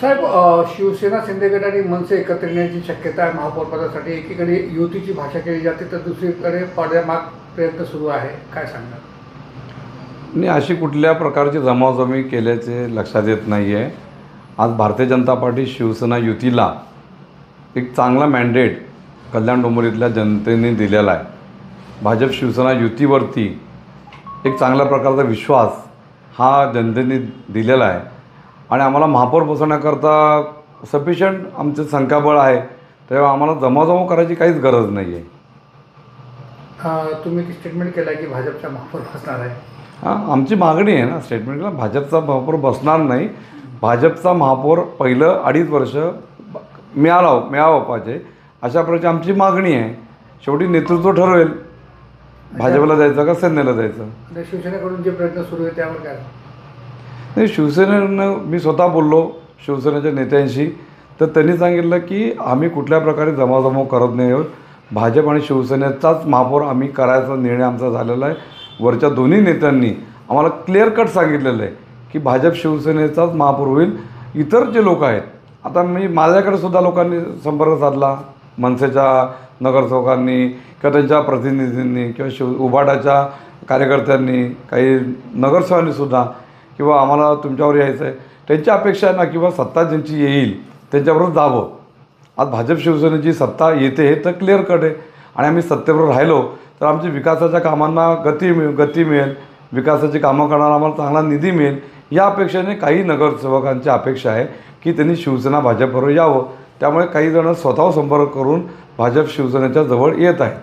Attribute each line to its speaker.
Speaker 1: साहेब, शिवसेना शिंदेगड आणि मनसे एकत्र येण्याची शक्यता आहे महापौरपदासाठी. एकीकडे युतीची भाषा केली जाते तर दुसरीकडे पडद्यामाग प्रयत्न सुरू आहे, काय सांगणार?
Speaker 2: नाही, अशी कुठल्या प्रकारची जमावजमी केल्याचे लक्षात येत नाही आहे. आज भारतीय जनता पार्टी शिवसेना युतीला एक चांगला मॅन्डेट कल्याण डोंबिवलीतल्या जनतेने दिलेला आहे. भाजप शिवसेना युतीवरती एक चांगल्या प्रकारचा विश्वास हा जनतेने दिलेला आहे आणि आम्हाला महापौर बसवण्याकरता सफिशियंट आमचं संख्याबळ आहे, तेव्हा आम्हाला जमावजमाव करायची काहीच गरज नाही आहे.
Speaker 1: तुम्ही स्टेटमेंट केलं की भाजपचा महापौर बसणार आहे.
Speaker 2: हां, आमची मागणी आहे ना स्टेटमेंटला, भाजपचा महापौर बसणार नाही. भाजपचा महापौर पहिलं 2.5 वर्ष मिळावा पाहिजे, अशा प्रकारची आमची मागणी आहे. शेवटी नेतृत्व ठरवेल भाजपला जायचं का सेनेला जायचं.
Speaker 1: आणि शिवसेनेकडून जे प्रयत्न सुरू आहे त्यावर काय?
Speaker 2: नाही, शिवसेनेनं मी स्वतः बोललो शिवसेनेच्या नेत्यांशी, तर त्यांनी सांगितलं की आम्ही कुठल्या प्रकारे जमावजमाव करत नाही आहोत. भाजप आणि शिवसेनेचाच महापौर आम्ही करायचा निर्णय आमचा झालेला आहे. वरच्या दोन्ही नेत्यांनी आम्हाला क्लिअर कट सांगितलेलं आहे की भाजप शिवसेनेचाच महापौर होईल. इतर जे लोक आहेत, आता माझ्याकडे सुद्धा लोकांनी संपर्क साधला, मनसेच्या नगरसेवकांनी किंवा त्यांच्या प्रतिनिधींनी किंवा उभाटाच्या कार्यकर्त्यांनी, काही नगरसेवकांनीसुद्धा, किंवा आम्हाला तुमच्यावर यायचं आहे. त्यांची अपेक्षा आहे ना किंवा सत्ता ज्यांची येईल त्यांच्याबरोबर जावं. आज भाजप शिवसेनेची सत्ता येते हे तर क्लिअर कट आहे आणि आम्ही सत्तेबरोबर राहिलो तर आमची विकासाच्या कामांना गती मिळेल, विकासाची कामं करणारा आम्हाला चांगला निधी मिळेल. या अपेक्षेने काही नगरसेवकांची अपेक्षा आहे की त्यांनी शिवसेना भाजपबरोबर यावं. त्यामुळे काही जण स्वतःवर संपर्क करून भाजप शिवसेनेच्या जवळ येत आहेत.